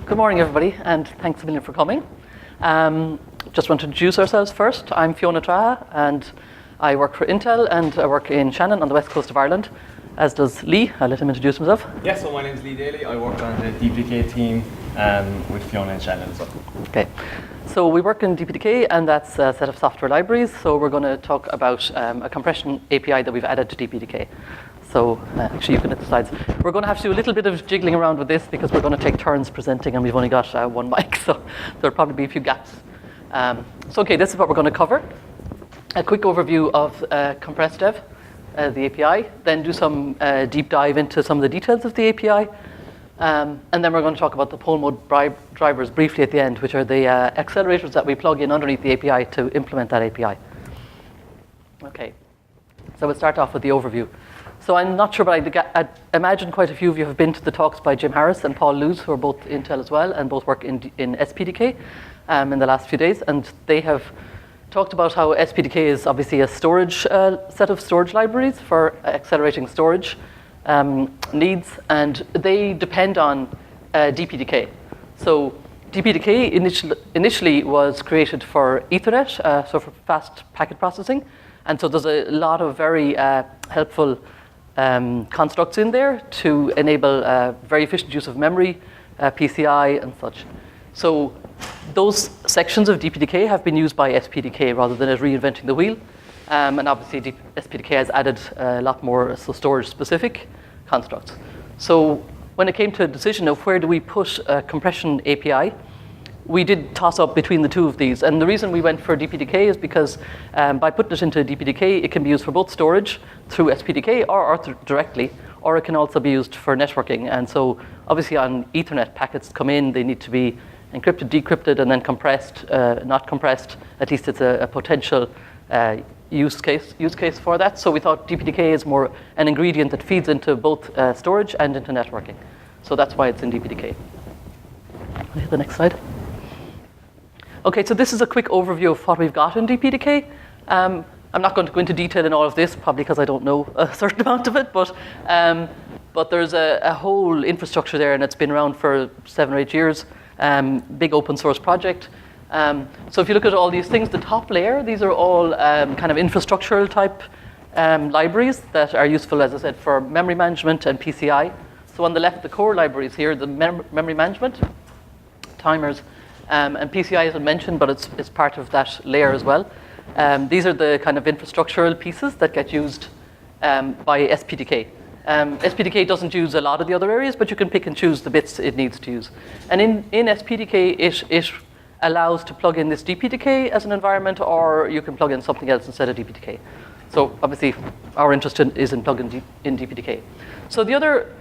Good morning, everybody, and thanks a million for coming. Just want to introduce ourselves first. I'm Fiona Trahe, and I work for Intel, and I work in Shannon on the west coast of Ireland, as does Lee. I'll let him introduce himself. Yeah, so my name's Lee Daly. I work on the DPDK team with Fiona and Shannon as well. Okay, so we work in DPDK, and that's a set of software libraries. So we're going to talk about a compression API that we've added to DPDK. So actually, you can hit the slides. We're going to have to do a little bit of jiggling around with this because we're going to take turns presenting, and we've only got one mic, so there'll probably be a few gaps. Okay, this is what we're going to cover. A quick overview of compressdev, the API, then do some deep dive into some of the details of the API, and then we're going to talk about the pole mode drivers briefly at the end, which are the accelerators that we plug in underneath the API to implement that API. Okay, so we'll start off with the overview. So I'm not sure, but I imagine quite a few of you have been to the talks by Jim Harris and Paul Lewis, who are both Intel as well, and both work in SPDK in the last few days. And they have talked about how SPDK is obviously a storage set of storage libraries for accelerating storage needs, and they depend on DPDK. So DPDK initially was created for Ethernet, so for fast packet processing. And so there's a lot of very helpful constructs in there to enable very efficient use of memory, PCI, and such. So those sections of DPDK have been used by SPDK rather than reinventing the wheel. And obviously, SPDK has added a lot more storage-specific constructs. So when it came to a decision of where do we put a compression API, we did toss up between the two of these. And the reason we went for DPDK is because by putting it into DPDK, it can be used for both storage through SPDK or directly, or it can also be used for networking. And so obviously on Ethernet, packets come in, they need to be encrypted, decrypted, and then compressed, not compressed. At least it's a potential use case for that. So we thought DPDK is more an ingredient that feeds into both storage and into networking. So that's why it's in DPDK. Can I hit the next slide? Okay, so this is a quick overview of what we've got in DPDK. I'm not going to go into detail in all of this, probably because I don't know a certain amount of it, but there's a whole infrastructure there, and it's been around for 7 or 8 years. Big open source project. So if you look at all these things, the top layer, these are all kind of infrastructural type libraries that are useful, as I said, for memory management and PCI. So on the left, the core libraries here, the memory management, timers, and PCI isn't mentioned, but it's part of that layer as well. These are the kind of infrastructural pieces that get used by SPDK. SPDK doesn't use a lot of the other areas, but you can pick and choose the bits it needs to use. And in SPDK, it allows to plug in this DPDK as an environment, or you can plug in something else instead of DPDK. So obviously, our interest is in plugging in DPDK. So the other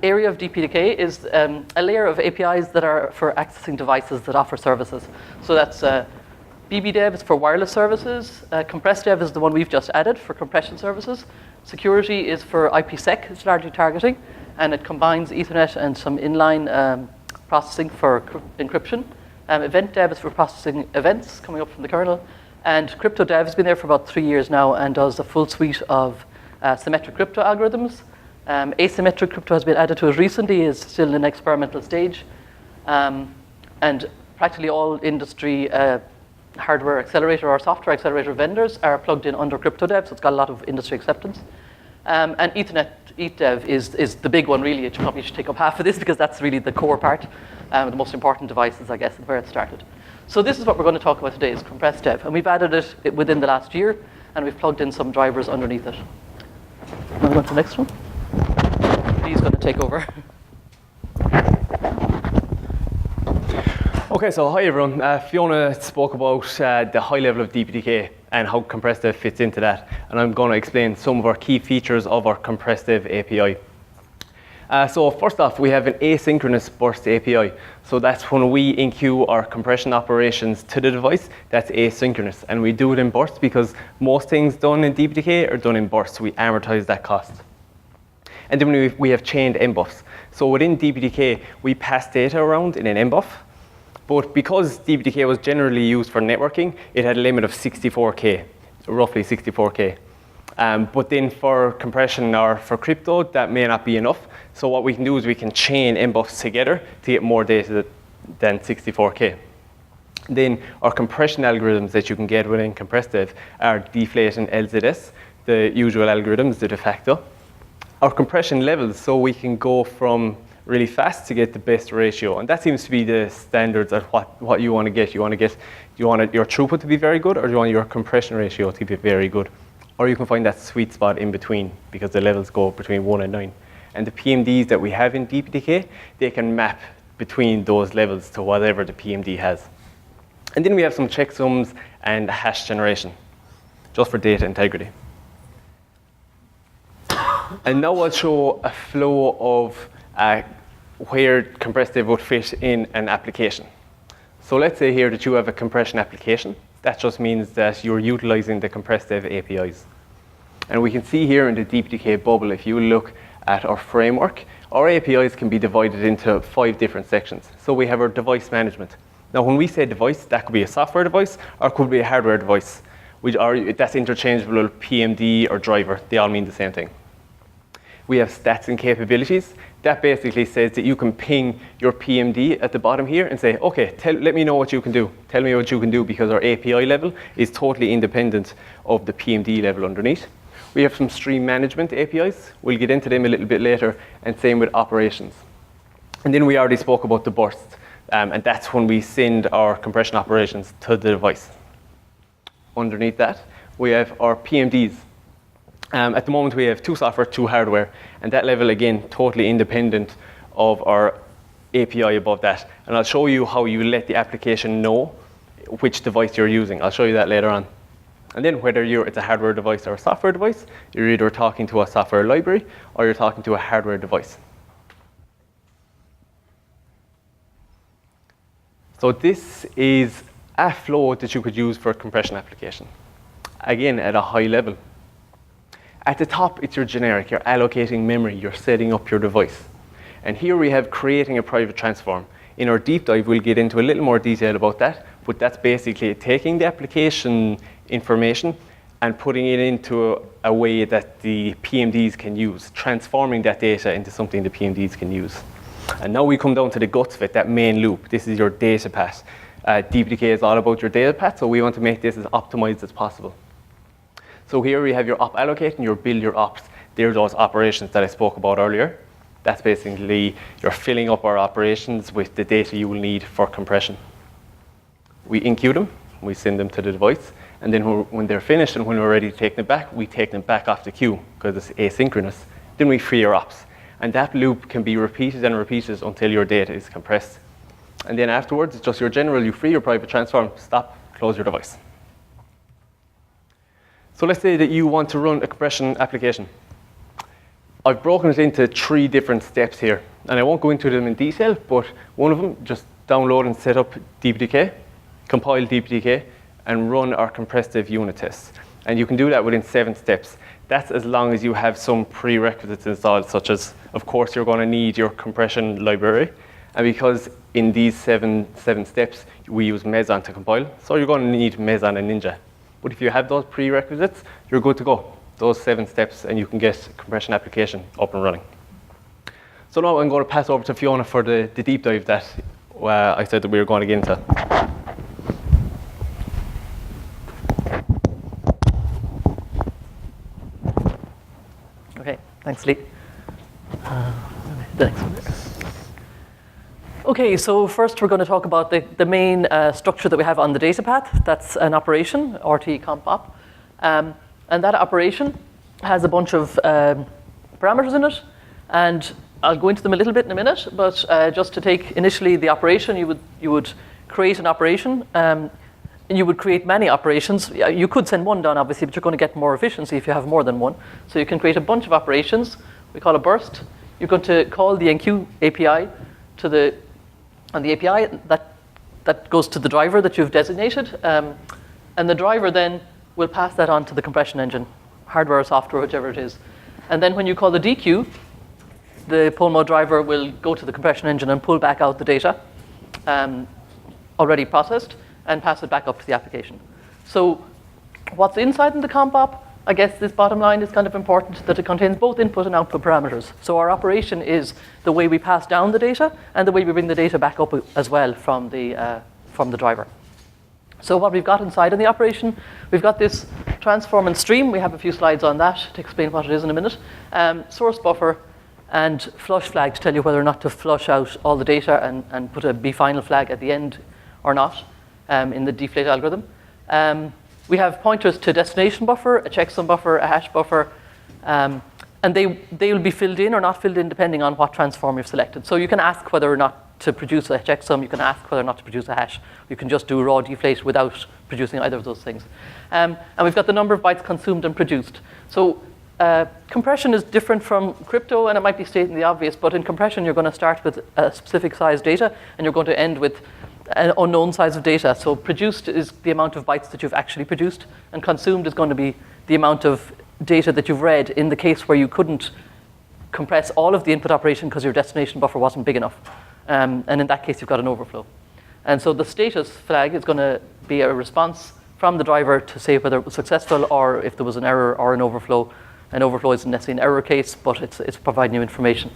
area of DPDK is a layer of APIs that are for accessing devices that offer services. So that's BBDev is for wireless services. compressdev is the one we've just added for compression services. Security is for IPsec, it's largely targeting, and it combines Ethernet and some inline processing for encryption. EventDev is for processing events coming up from the kernel. And CryptoDev has been there for about 3 years now and does a full suite of symmetric crypto algorithms. Asymmetric crypto has been added to it recently, is still in an experimental stage. And practically all industry hardware accelerator or software accelerator vendors are plugged in under CryptoDev, so it's got a lot of industry acceptance. And ETHDev is the big one, really. It probably should take up half of this because that's really the core part, the most important devices, I guess, where it started. So this is what we're going to talk about today, is compressdev. And we've added it within the last year, and we've plugged in some drivers underneath it. Now go on to the next one. He's going to take over. Okay, so hi everyone. Fiona spoke about the high level of DPDK and how compressdev fits into that. And I'm going to explain some of our key features of our compressdev API. So first off, we have an asynchronous burst API. So that's when we enqueue our compression operations to the device, that's asynchronous. And we do it in bursts because most things done in DPDK are done in bursts. We amortize that cost. And then we have chained mbuffs. So within DPDK, we pass data around in an mbuff. But because DPDK was generally used for networking, it had a limit of 64K, roughly 64K. But then for compression or for crypto, that may not be enough. So what we can do is we can chain mbuffs together to get more data than 64K. Then our compression algorithms that you can get within compressdev are Deflate and LZS, the usual algorithms, the de facto. Our compression levels, so we can go from really fast to get the best ratio, and that seems to be the standards of what you want to get. Do you want your throughput to be very good, or do you want your compression ratio to be very good? Or you can find that sweet spot in between, because the levels go between 1 and 9. And the PMDs that we have in DPDK, they can map between those levels to whatever the PMD has. And then we have some checksums and hash generation, just for data integrity. And now I'll show a flow of where compressdev would fit in an application. So let's say here that you have a compression application. That just means that you're utilizing the compressdev APIs. And we can see here in the DPDK bubble, if you look at our framework, our APIs can be divided into 5 different sections. So we have our device management. Now, when we say device, that could be a software device or it could be a hardware device. That's interchangeable with PMD or driver. They all mean the same thing. We have stats and capabilities. That basically says that you can ping your PMD at the bottom here and say, okay, let me know what you can do. Tell me what you can do, because our API level is totally independent of the PMD level underneath. We have some stream management APIs. We'll get into them a little bit later, and same with operations. And then we already spoke about the burst, and that's when we send our compression operations to the device. Underneath that, we have our PMDs. At the moment, we have 2 software, 2 hardware, and that level, again, totally independent of our API above that. And I'll show you how you let the application know which device you're using. I'll show you that later on. And then whether it's a hardware device or a software device, you're either talking to a software library or you're talking to a hardware device. So this is a flow that you could use for a compression application. Again, at a high level. At the top, it's your generic. You're allocating memory. You're setting up your device. And here we have creating a private transform. In our deep dive, we'll get into a little more detail about that, but that's basically taking the application information and putting it into a way that the PMDs can use, transforming that data into something the PMDs can use. And now we come down to the guts of it, that main loop. This is your data path. DPDK is all about your data path, so we want to make this as optimized as possible. So here we have your op allocate and your build your ops. They're those operations that I spoke about earlier. That's basically you're filling up our operations with the data you will need for compression. We enqueue them, we send them to the device, and then when they're finished and when we're ready to take them back, we take them back off the queue because it's asynchronous. Then we free our ops. And that loop can be repeated and repeated until your data is compressed. And then afterwards, it's just your general, you free your private transform, stop, close your device. So let's say that you want to run a compression application. I've broken it into 3 different steps here. And I won't go into them in detail, but one of them, just download and set up DPDK, compile DPDK, and run our compressdev unit tests. And you can do that within 7 steps. That's as long as you have some prerequisites installed, such as, of course, you're going to need your compression library. And because in these seven steps, we use Meson to compile, so you're going to need Meson and Ninja. But if you have those prerequisites, you're good to go. Those 7 steps, and you can get a compression application up and running. So now I'm going to pass over to Fiona for the deep dive that I said that we were going to get into. Okay, thanks, Lee. The next one there. Okay, so first we're going to talk about the main structure that we have on the data path. That's an operation, RT comp op. And that operation has a bunch of parameters in it. And I'll go into them a little bit in a minute, but just to take initially the operation, you would create an operation. And you would create many operations. You could send one down, obviously, but you're going to get more efficiency if you have more than one. So you can create a bunch of operations. We call a burst. You're going to call the enqueue API on the API, that goes to the driver that you've designated. And the driver then will pass that on to the compression engine, hardware or software, whichever it is. And then when you call the dequeue, the pull mode driver will go to the compression engine and pull back out the data already processed and pass it back up to the application. So what's inside in the comp op? I guess this bottom line is kind of important, that it contains both input and output parameters. So our operation is the way we pass down the data and the way we bring the data back up as well from the driver. So what we've got inside in the operation, we've got this transform and stream. We have a few slides on that to explain what it is in a minute. Source buffer and flush flag to tell you whether or not to flush out all the data and put a bfinal flag at the end or not in the deflate algorithm. We have pointers to destination buffer, a checksum buffer, a hash buffer, and they will be filled in or not filled in depending on what transform you've selected. So you can ask whether or not to produce a checksum, you can ask whether or not to produce a hash. You can just do raw deflate without producing either of those things. And we've got the number of bytes consumed and produced. So compression is different from crypto, and it might be stating the obvious, but in compression you're going to start with a specific size data, and you're going to end with an unknown size of data. So produced is the amount of bytes that you've actually produced, and consumed is going to be the amount of data that you've read in the case where you couldn't compress all of the input operation because your destination buffer wasn't big enough. And in that case, you've got an overflow. And so the status flag is going to be a response from the driver to say whether it was successful or if there was an error or an overflow. An overflow isn't necessarily an error case, but it's providing you information.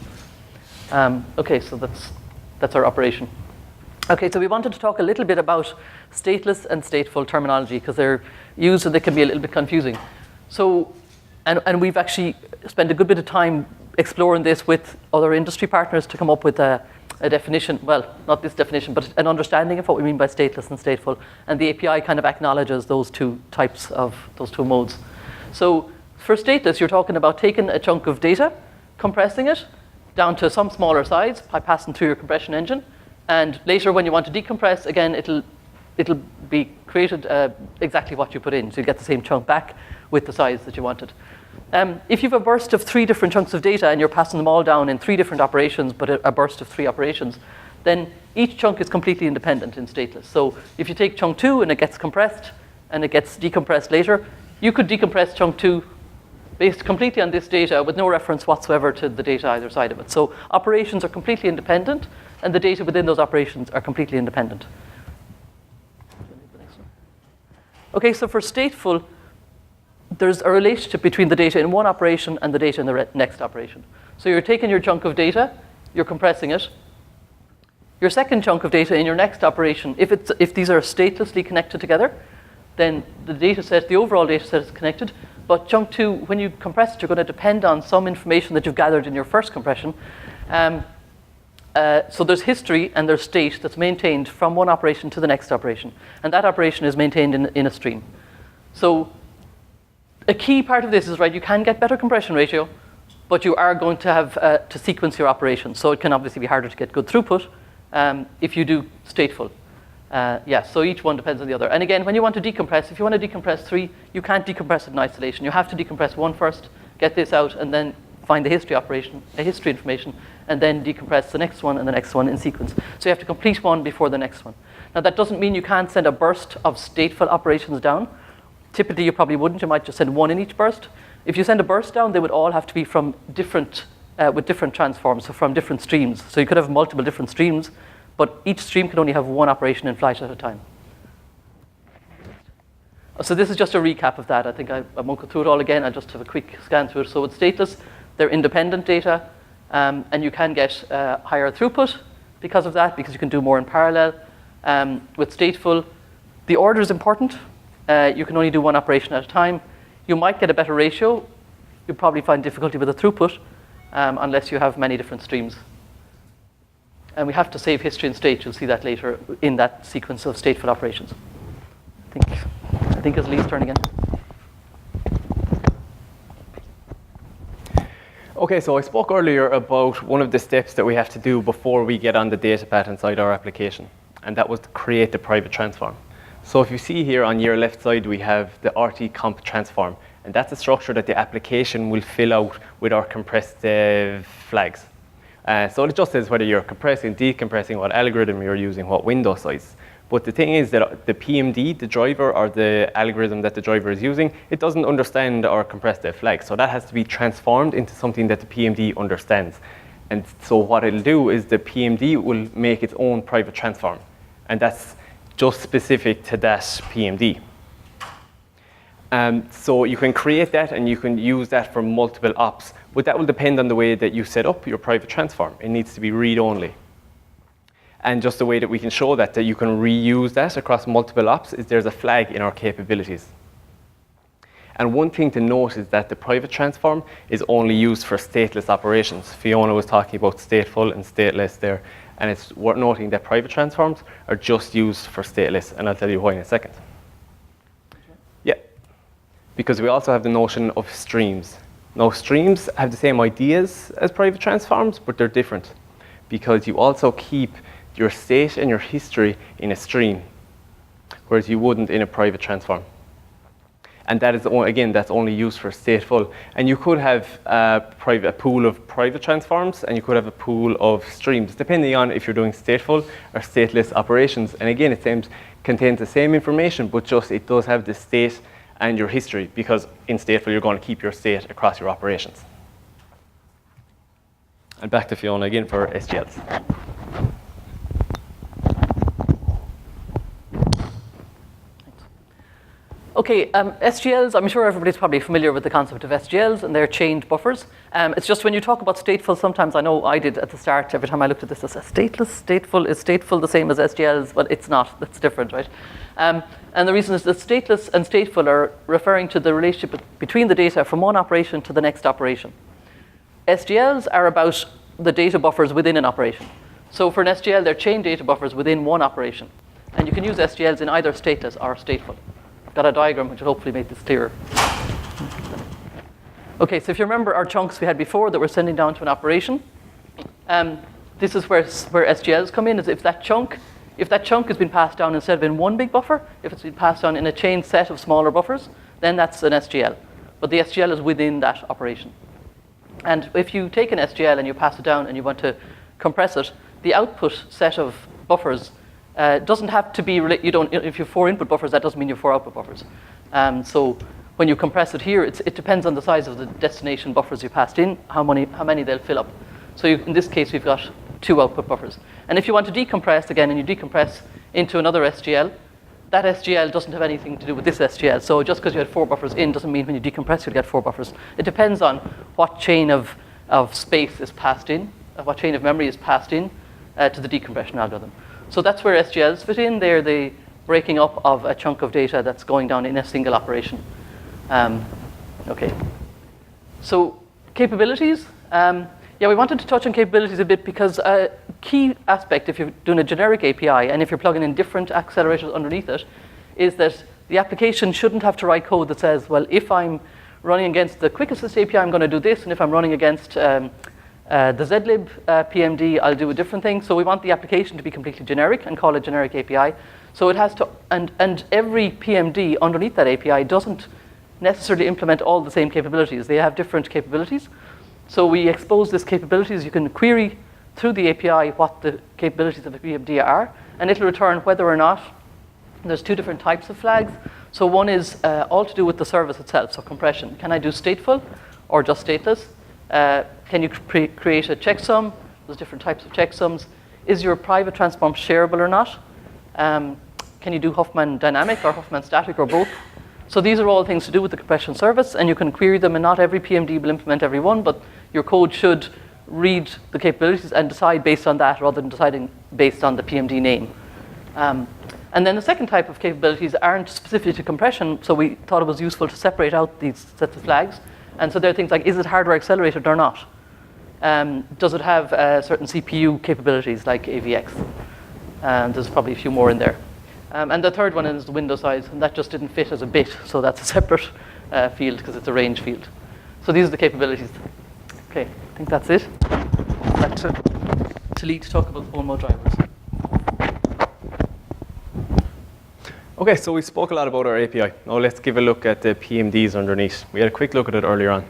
Okay, so that's our operation. Okay, so we wanted to talk a little bit about stateless and stateful terminology because they're used and they can be a little bit confusing. So, and we've actually spent a good bit of time exploring this with other industry partners to come up with a definition, well, not this definition, but an understanding of what we mean by stateless and stateful. And the API kind of acknowledges those two types of, those two modes. So for stateless, you're talking about taking a chunk of data, compressing it down to some smaller size by passing through your compression engine. And later when you want to decompress, again, it'll be created exactly what you put in. So you get the same chunk back with the size that you wanted. If you have a burst of 3 different chunks of data and you're passing them all down in 3 different operations, but a burst of 3 operations, then each chunk is completely independent in stateless. So if you take chunk 2 and it gets compressed and it gets decompressed later, you could decompress chunk 2 based completely on this data with no reference whatsoever to the data either side of it. So operations are completely independent and the data within those operations are completely independent. Okay, so for stateful, there's a relationship between the data in one operation and the data in the next operation. So you're taking your chunk of data, you're compressing it. Your second chunk of data in your next operation, if these are statelessly connected together, then the data set, the overall data set is connected. But chunk 2, when you compress it, you're going to depend on some information that you've gathered in your first compression. So there's history and there's state that's maintained from one operation to the next operation. And that operation is maintained in a stream. So a key part of this is, right, you can get better compression ratio, but you are going to have to sequence your operations. So it can obviously be harder to get good throughput if you do stateful. So each one depends on the other. And again, when you want to decompress, if you want to decompress 3, you can't decompress it in isolation. You have to decompress 1 first, get this out, and then find the history information, and then decompress the next one and the next one in sequence. So you have to complete one before the next one. Now that doesn't mean you can't send a burst of stateful operations down. Typically you probably wouldn't, you might just send 1 in each burst. If you send a burst down, they would all have to be from different, with different transforms, so from different streams. So you could have multiple different streams, but each stream can only have 1 operation in flight at a time. So this is just a recap of that. I think I won't go through it all again. I'll just have a quick scan through it. So with stateless, they're independent data, and you can get higher throughput because of that, because you can do more in parallel. With stateful, the order is important. You can only do 1 operation at a time. You might get a better ratio. You'll probably find difficulty with the throughput unless you have many different streams. And we have to save history and state. You'll see that later in that sequence of stateful operations. I think it's Lee's turn again. Okay, so I spoke earlier about one of the steps that we have to do before we get on the data path inside our application, and that was to create the private transform. So if you see here on your left side, we have the RT-comp transform, and that's a structure that the application will fill out with our compressdev flags. So it just says whether you're compressing, decompressing, what algorithm you're using, what window size. But the thing is that the PMD, the driver, or the algorithm that the driver is using, it doesn't understand our compressdev flag. So that has to be transformed into something that the PMD understands. And so what it'll do is the PMD will make its own private transform. And that's just specific to that PMD. So you can create that and you can use that for multiple ops, but that will depend on the way that you set up your private transform. It needs to be read-only. And just the way that we can show that you can reuse that across multiple ops is there's a flag in our capabilities. And one thing to note is that the private transform is only used for stateless operations. Fiona was talking about stateful and stateless there, and it's worth noting that private transforms are just used for stateless, and I'll tell you why in a second. Yeah, because we also have the notion of streams. Now, streams have the same ideas as private transforms, but they're different because you also keep your state and your history in a stream, whereas you wouldn't in a private transform. And that is, again, that's only used for stateful. And you could have a pool of private transforms, and you could have a pool of streams, depending on if you're doing stateful or stateless operations. And again, it contains the same information, but just it does have the state and your history, because in stateful, you're going to keep your state across your operations. And back to Fiona again for SGLs. Okay, SGLs, I'm sure everybody's probably familiar with the concept of SGLs, and they're chained buffers. It's just when you talk about stateful, sometimes I know I did at the start, every time I looked at this, I said, stateless, stateful, is stateful the same as SGLs? But it's not, that's different, right? And the reason is that stateless and stateful are referring to the relationship between the data from one operation to the next operation. SGLs are about the data buffers within an operation. So for an SGL, they're chained data buffers within one operation. And you can use SGLs in either stateless or stateful. I've got a diagram which will hopefully make this clearer. Okay, so if you remember our chunks we had before that we're sending down to an operation, this is where SGLs come in, is if that chunk has been passed down instead of in one big buffer, if it's been passed down in a chain set of smaller buffers, then that's an SGL. But the SGL is within that operation. And if you take an SGL and you pass it down and you want to compress it, the output set of buffers doesn't have to be, if you have 4 input buffers, that doesn't mean you have 4 output buffers. So when you compress it here, it depends on the size of the destination buffers you passed in, how many they'll fill up. So in this case, we've got 2 output buffers. And if you want to decompress again, and you decompress into another SGL, that SGL doesn't have anything to do with this SGL. So just because you had 4 buffers in doesn't mean when you decompress you'll get 4 buffers. It depends on what chain of space is passed in, what chain of memory is passed in to the decompression algorithm. So that's where SGLs fit in. They're the breaking up of a chunk of data that's going down in a single operation. Okay. So capabilities. Yeah, we wanted to touch on capabilities a bit because a key aspect if you're doing a generic API and if you're plugging in different accelerators underneath it is that the application shouldn't have to write code that says, well, if I'm running against the QuickAssist API, I'm going to do this, and if I'm running against the zlib PMD, I'll do a different thing. So we want the application to be completely generic and call it generic API. So it has to, and every PMD underneath that API doesn't necessarily implement all the same capabilities. They have different capabilities. So we expose these capabilities. You can query through the API what the capabilities of a PMD are, and it'll return whether or not there's 2 different types of flags. So one is all to do with the service itself, so compression. Can I do stateful or just stateless? Can you create a checksum? There's different types of checksums. Is your private transform shareable or not? Can you do Huffman dynamic or Huffman static or both? So these are all things to do with the compression service, and you can query them, and not every PMD will implement every one, but your code should read the capabilities and decide based on that rather than deciding based on the PMD name. And then the second type of capabilities aren't specific to compression, so we thought it was useful to separate out these sets of flags. And so there are things like, is it hardware accelerated or not? Does it have certain CPU capabilities like AVX? And there's probably a few more in there. And the third one is the window size, and that just didn't fit as a bit, so that's a separate field because it's a range field. So these are the capabilities. Okay, I think that's it. Back to Lee to talk about OMO drivers. Okay, so we spoke a lot about our API. Now let's give a look at the PMDs underneath. We had a quick look at it earlier on.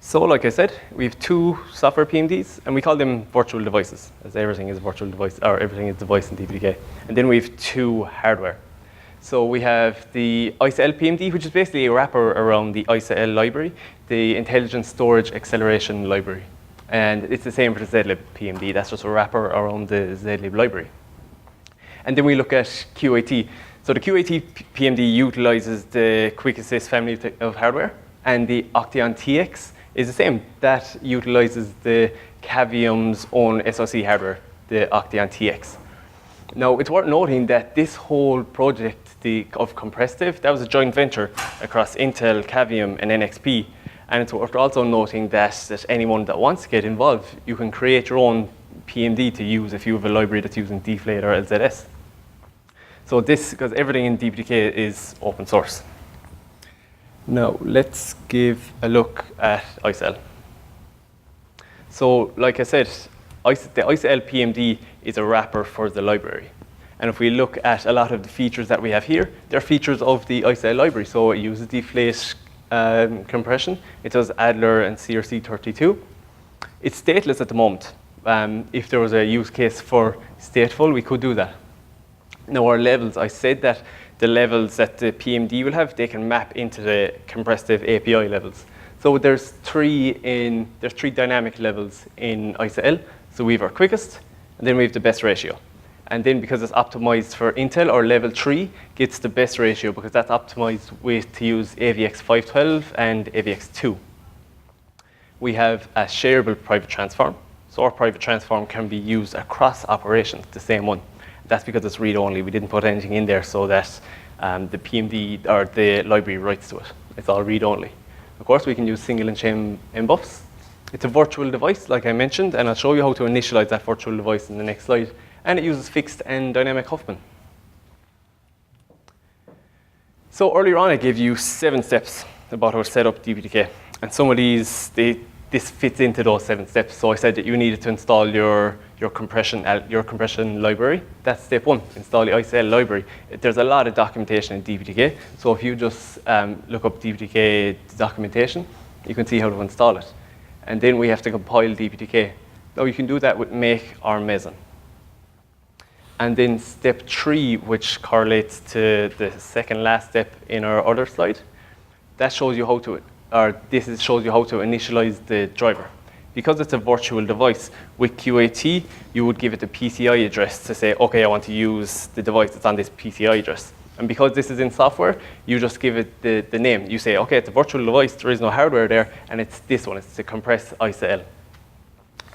So like I said, we have 2 software PMDs, and we call them virtual devices, as everything is virtual device, or everything is device in DPDK. And then we have 2 hardware. So we have the ISA-L PMD, which is basically a wrapper around the ISA-L library, the Intelligent Storage Acceleration library. And it's the same for the zlib PMD. That's just a wrapper around the zlib library. And then we look at QIT. So the QAT PMD utilizes the QuickAssist family of hardware, and the Octeon TX is the same. That utilizes the Cavium's own SoC hardware, the Octeon TX. Now, it's worth noting that this whole project of compressdev, that was a joint venture across Intel, Cavium, and NXP. And it's worth also noting that anyone that wants to get involved, you can create your own PMD to use if you have a library that's using Deflate or LZS. So this, because everything in DPDK is open source. Now, let's give a look at ICL. So, like I said, the ICL PMD is a wrapper for the library. And if we look at a lot of the features that we have here, they're features of the ICL library. So it uses Deflate compression. It does Adler and CRC32. It's stateless at the moment. If there was a use case for stateful, we could do that. Now our levels, I said that the levels that the PMD will have, they can map into the compressdev API levels. So there's three dynamic levels in ICL. So we have our quickest, and then we have the best ratio. And then because it's optimized for Intel, our level 3 gets the best ratio because that's optimized to use AVX512 and AVX2. We have a shareable private transform. So our private transform can be used across operations, the same one. That's because it's read-only. We didn't put anything in there so that the PMD or the library writes to it. It's all read-only. Of course, we can use single and chain mbuffs. It's a virtual device, like I mentioned, and I'll show you how to initialize that virtual device in the next slide. And it uses fixed and dynamic Huffman. So earlier on, I gave you 7 steps about how to set up DPDK. And some of these, this fits into those 7 steps. So I said that you needed to install your compression library. That's step 1, install the ICL library. There's a lot of documentation in DPDK. So if you just look up DPDK documentation, you can see how to install it. And then we have to compile DPDK. Now you can do that with make or meson. And then step 3, which correlates to the second last step in our other slide, that shows you how to, shows you how to initialize the driver. Because it's a virtual device, with QAT, you would give it the PCI address to say, okay, I want to use the device that's on this PCI address. And because this is in software, you just give it the name. You say, okay, it's a virtual device, there is no hardware there, and it's this one, it's the compressed ICL.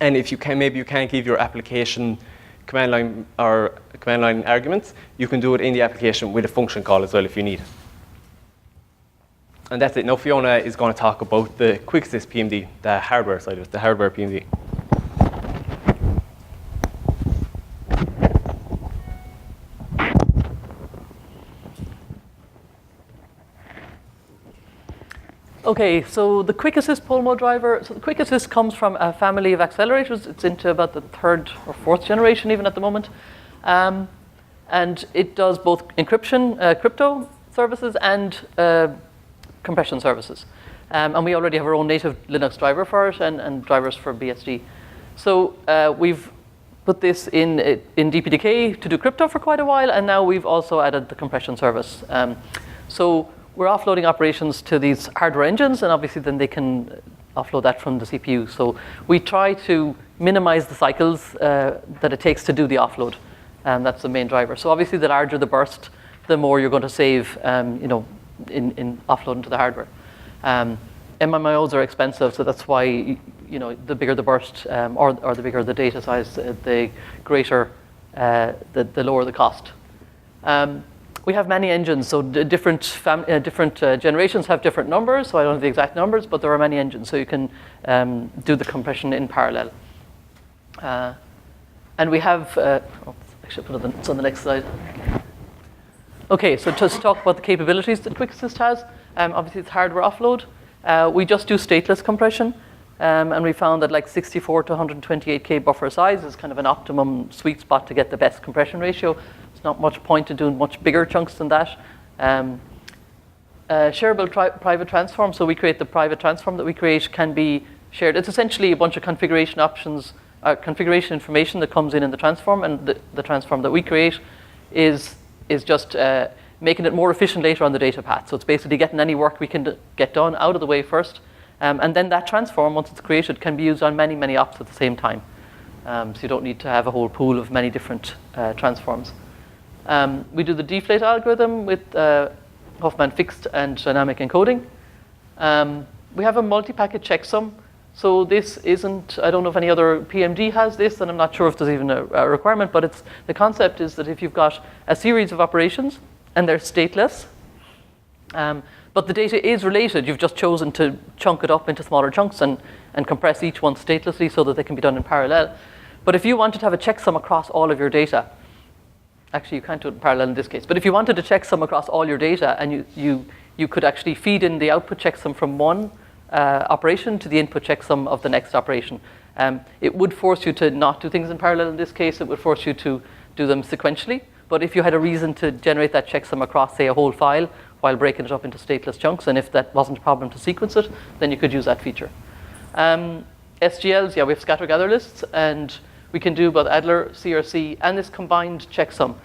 And if you can, maybe you can't give your application command line arguments, you can do it in the application with a function call as well if you need. And that's it. Now Fiona is going to talk about the QuickAssist PMD, the hardware side of it, the hardware PMD. Okay, so the QuickAssist pull mode driver, so the QuickAssist comes from a family of accelerators. It's into about the 3rd or 4th generation even at the moment. And it does both encryption, crypto services and compression services. And we already have our own native Linux driver for it and drivers for BSD. So we've put this in DPDK to do crypto for quite a while, and now we've also added the compression service. So we're offloading operations to these hardware engines, and obviously then they can offload that from the CPU. So we try to minimize the cycles that it takes to do the offload. That's the main driver. So obviously the larger the burst, the more you're going to save in offloading to the hardware. MMIOs are expensive, so that's why the bigger the burst or the bigger the data size, the greater, the lower the cost. We have many engines, so different generations have different numbers, so I don't have the exact numbers, but there are many engines, so you can do the compression in parallel. And we have, actually put it's on the next slide. Okay, so just talk about the capabilities that QuickAssist has. Obviously it's hardware offload. We just do stateless compression, and we found that like 64 to 128K buffer size is kind of an optimum sweet spot to get the best compression ratio. There's not much point in doing much bigger chunks than that. Shareable private transform, so we create the private transform that we create can be shared. It's essentially a bunch of configuration options, configuration information that comes in the transform, and the transform that we create is just making it more efficient later on the data path. So it's basically getting any work we can get done out of the way first. And then that transform, once it's created, can be used on many, many ops at the same time. So you don't need to have a whole pool of many different transforms. We do the deflate algorithm with Huffman fixed and dynamic encoding. We have a multi-packet checksum. So this isn't, I don't know if any other PMD has this, and I'm not sure if there's even a requirement, but the concept is that if you've got a series of operations and they're stateless, but the data is related, you've just chosen to chunk it up into smaller chunks and compress each one statelessly so that they can be done in parallel. But if you wanted to have a checksum across all of your data, actually you can't do it in parallel in this case, but if you wanted to checksum across all your data and you could actually feed in the output checksum from one operation to the input checksum of the next operation. It would force you to not do things in parallel in this case. It would force you to do them sequentially. But if you had a reason to generate that checksum across, say, a whole file while breaking it up into stateless chunks, and if that wasn't a problem to sequence it, then you could use that feature. SGLs, yeah, we have scatter gather lists, and we can do both Adler, CRC, and this combined checksum.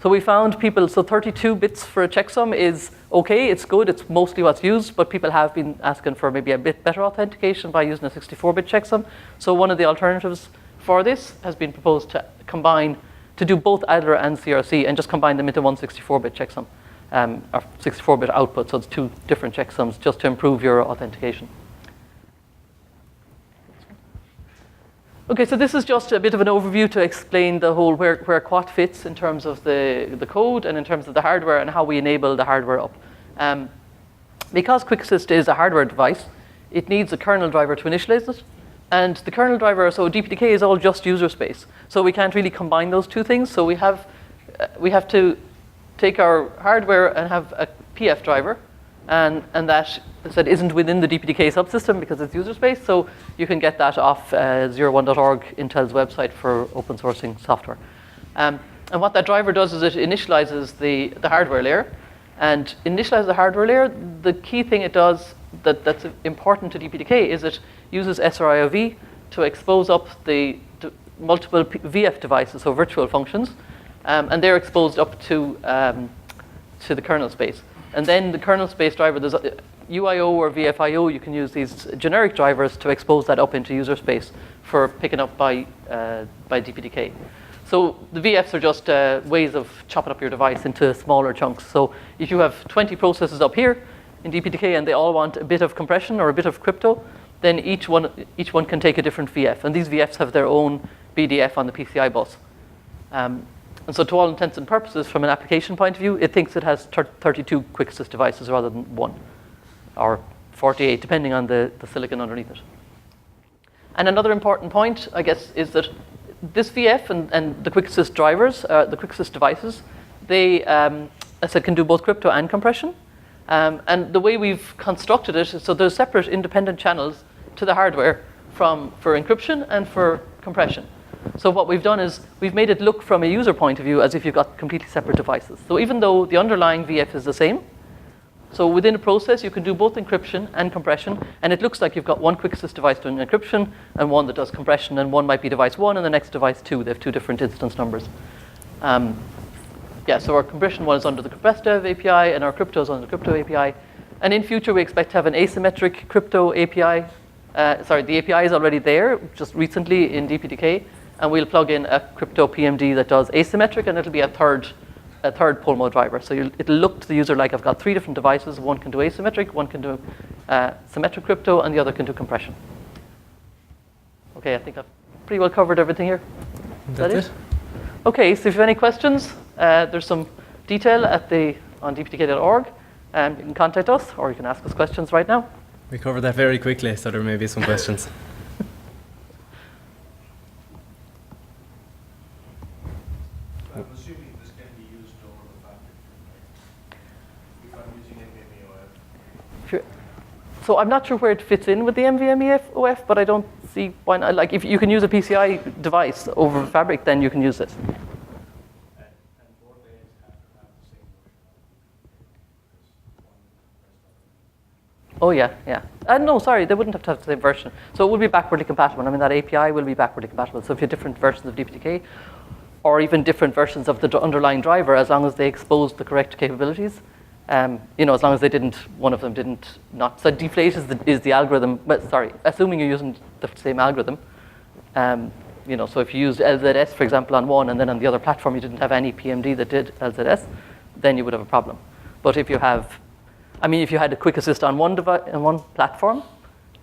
So we found people, so 32 bits for a checksum is okay, it's good, it's mostly what's used, but people have been asking for maybe a bit better authentication by using a 64-bit checksum. So one of the alternatives for this has been proposed to combine, to do both Adler and CRC and just combine them into one 64-bit checksum, or 64-bit output, so it's two different checksums just to improve your authentication. Okay, so this is just a bit of an overview to explain the whole where Quat fits in terms of the code and in terms of the hardware and how we enable the hardware up. Because QuickAssist is a hardware device, it needs a kernel driver to initialize it. And the kernel driver, so DPDK is all just user space. So we can't really combine those two things. So we have to take our hardware and have a PF driver. And that isn't within the DPDK subsystem because it's user space. So you can get that off 01.org, Intel's website for open sourcing software. And what that driver does is it initializes the hardware layer. And initialize the hardware layer, the key thing it does that's important to DPDK is it uses SRIOV to expose up the multiple VF devices, so virtual functions. And they're exposed up to the kernel space. And then the kernel space driver, there's UIO or VFIO, you can use these generic drivers to expose that up into user space for picking up by DPDK. So the VFs are just ways of chopping up your device into smaller chunks. So if you have 20 processes up here in DPDK and they all want a bit of compression or a bit of crypto, then each one can take a different VF. And these VFs have their own BDF on the PCI bus. And so to all intents and purposes, from an application point of view, it thinks it has 32 QuickAssist devices rather than one, or 48, depending on the silicon underneath it. And another important point, I guess, is that this VF and the QuickAssist drivers, the QuickAssist devices, they, as I said, can do both crypto and compression. And the way we've constructed it is so there's separate independent channels to the hardware for encryption and for compression. So what we've done is we've made it look from a user point of view as if you've got completely separate devices. So even though the underlying VF is the same, so within a process you can do both encryption and compression, and it looks like you've got one QuickAssist device doing encryption and one that does compression, and one might be device 1 and the next device 2. They have two different instance numbers. So our compression one is under the compressdev API and our crypto is under the crypto API. And in future we expect to have an asymmetric crypto API. The API is already there, just recently in DPDK. And we'll plug in a crypto PMD that does asymmetric, and it'll be a third pull mode driver. So it'll look to the user like I've got 3 different devices. One can do asymmetric, one can do symmetric crypto, and the other can do compression. Okay, I think I've pretty well covered everything here. Is that it? Okay, so if you have any questions, there's some detail on dpdk.org. You can contact us, or you can ask us questions right now. We covered that very quickly, so there may be some questions. I'm assuming this can be used over the fabric, right? If I'm using NVMe OF. Sure. So I'm not sure where it fits in with the NVMe OF, but I don't see why not. Like if you can use a PCI device over Fabric, then you can use this. And both layers have to have the same version. Oh yeah. No, sorry, they wouldn't have to have the same version. So it would be backwardly compatible. I mean, that API will be backwardly compatible. So if you have different versions of DPDK, or even different versions of the underlying driver, as long as they expose the correct capabilities, as long as one of them didn't not. So deflate is the algorithm. But sorry, assuming you're using the same algorithm, so if you used LZS, for example, on one, and then on the other platform you didn't have any PMD that did LZS, then you would have a problem. But if you have, if you had a QuickAssist on one platform,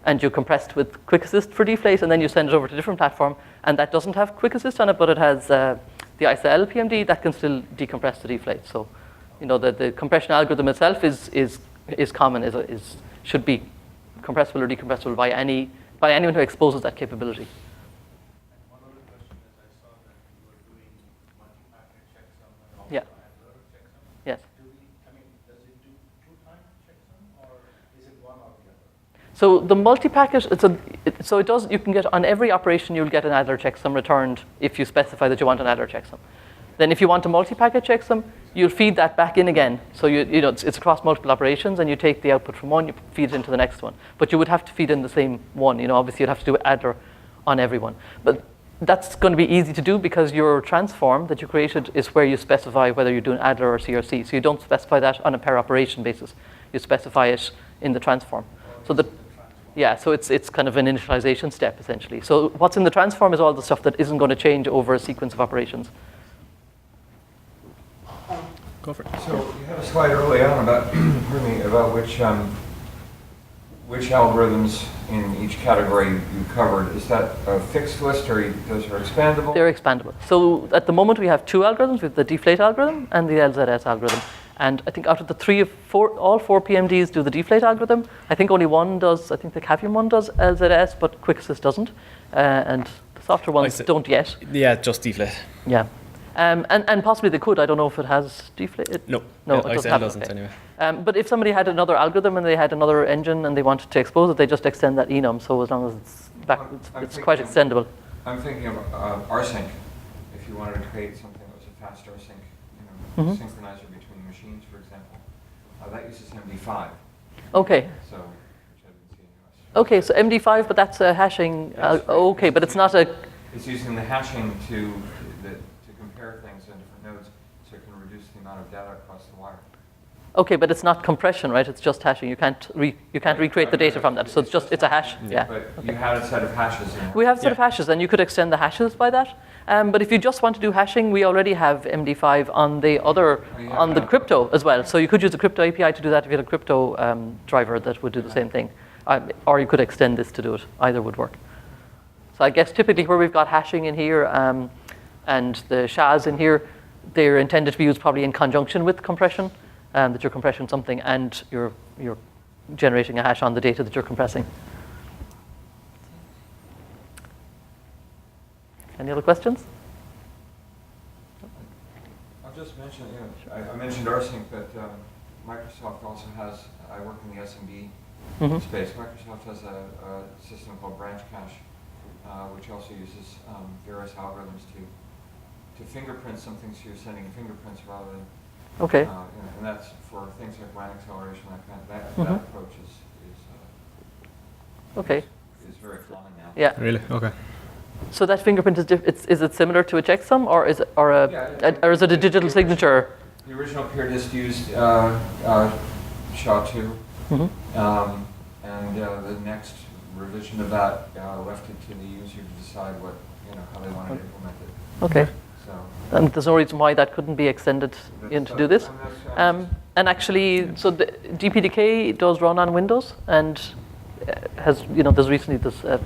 and you compressed with QuickAssist for Deflate, and then you send it over to a different platform, and that doesn't have QuickAssist on it, but it has the ISL PMD, that can still decompress to Deflate. So, the compression algorithm itself is common, should be compressible or decompressible by anyone who exposes that capability. And one other question is, I saw that you were doing multi-packet checksum and also Yeah. accelerator checksum. Yes. Does it do two-time checksum, or is it one or the other? So the multi-packet, so it does. You can get on every operation, you'll get an Adler checksum returned if you specify that you want an Adler checksum. Then if you want a multi-packet checksum, you'll feed that back in again. So it's across multiple operations, and you take the output from one, you feed it into the next one. But you would have to feed in the same one. Obviously you'd have to do Adler on every one. But that's going to be easy to do because your transform that you created is where you specify whether you're doing Adler or CRC. So you don't specify that on a per operation basis. You specify it in the transform. So it's kind of an initialization step essentially. So what's in the transform is all the stuff that isn't going to change over a sequence of operations. Go for it. So you had a slide early on about, about which algorithms in each category you covered. Is that a fixed list, or those are expandable? They're expandable. So at the moment we have two algorithms. We have the Deflate algorithm and the LZS algorithm. And I think out of the all four PMDs do the Deflate algorithm. I think only one does. I think the Cavium one does LZS, but QuickAssist doesn't. And the software ones don't yet. Yeah, just Deflate. Yeah. And possibly they could. I don't know if it has Deflate. No, it doesn't okay. anyway. But if somebody had another algorithm and they had another engine and they wanted to expose it, they just extend that enum. So as long as it's back, it's quite extendable. I'm thinking of rsync. If you wanted to create something that was a fast rsync, synchronizer between machines, for example, that uses MD5. Okay. So, which I didn't see in US. Okay, so MD5, but that's a hashing. Okay, but it's not a. It's using the hashing to compare things in different nodes, so it can reduce the amount of data across the wire. Okay, but it's not compression, right? It's just hashing. You can't recreate the data from that. So it's a hash. Yeah. But you had a set of hashes. We have a set of hashes, and you could extend the hashes by that. But if you just want to do hashing, we already have MD5 on the crypto as well. So you could use the crypto API to do that if you had a crypto driver that would do the same thing. Or you could extend this to do it. Either would work. So I guess typically where we've got hashing in here and the SHAs in here, they're intended to be used probably in conjunction with compression, that you're compressing something and you're generating a hash on the data that you're compressing. Any other questions? I'll just mention, I mentioned rsync, but Microsoft also has, I work in the SMB space, Microsoft has a system called branch cache, which also uses various algorithms to fingerprint something, so you're sending fingerprints rather than, okay. And that's for things like WAN acceleration, that approach is very common now. Yeah. Really? Okay. So that fingerprint is it similar to a checksum, or is it or is it a digital signature? The original peer disk used SHA-2, and the next revision of that left it to the user to decide how they wanted to implement it. Okay. So, and there's no reason why that couldn't be extended to do this. And actually, so the DPDK does run on Windows, and has there's recently this. I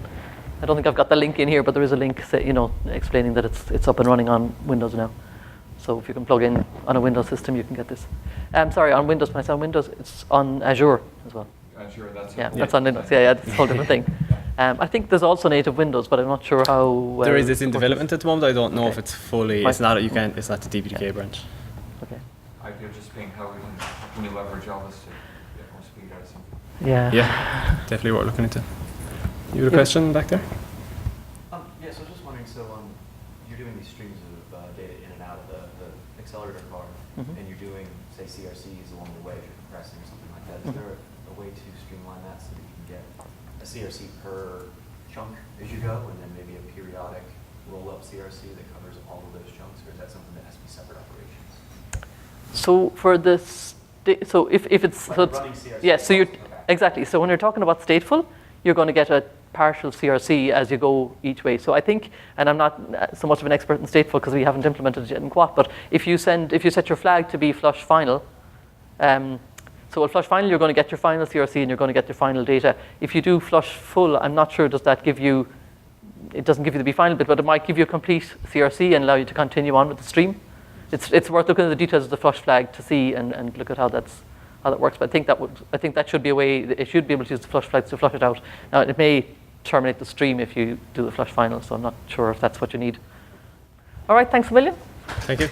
don't think I've got the link in here, but there is a link, explaining that it's up and running on Windows now. So if you can plug in on a Windows system, you can get this. Sorry, on Windows. When I say on Windows, it's on Azure as well. Azure, that's that's on Linux. Yeah, that's a whole different thing. I think there's also native Windows, but I'm not sure how. There is this in development at the moment. I don't know if it's fully. It's not. It's not the DPDK branch. Okay. Idea just being how can you leverage all this to get more speed out of something. Yeah. Yeah, definitely worth looking into. You had a question back there? Yeah, so just wondering, you're doing these streams of data in and out of the accelerator card, and you're doing, say, CRCs along the way if you're compressing or something like that. Is there a way to streamline that so that you can get a CRC per chunk as you go, and then maybe a periodic roll-up CRC that covers all of those chunks, or is that something that has to be separate operations? So for this, if it's running CRC. yeah, so you're exactly. So when you're talking about stateful, you're going to get partial CRC as you go each way. So I think, and I'm not so much of an expert in stateful because we haven't implemented it yet in Quat, but if you set your flag to be flush final, so at flush final you're going to get your final CRC and you're going to get your final data. If you do flush full, I'm not sure does that give you, it doesn't give you the be final bit, but it might give you a complete CRC and allow you to continue on with the stream. It's worth looking at the details of the flush flag to see and look at how that works. But I think that should be a way. It should be able to use the flush flags to flush it out. Now it may terminate the stream if you do the flush final, so I'm not sure if that's what you need. All right, thanks a million. Thank you.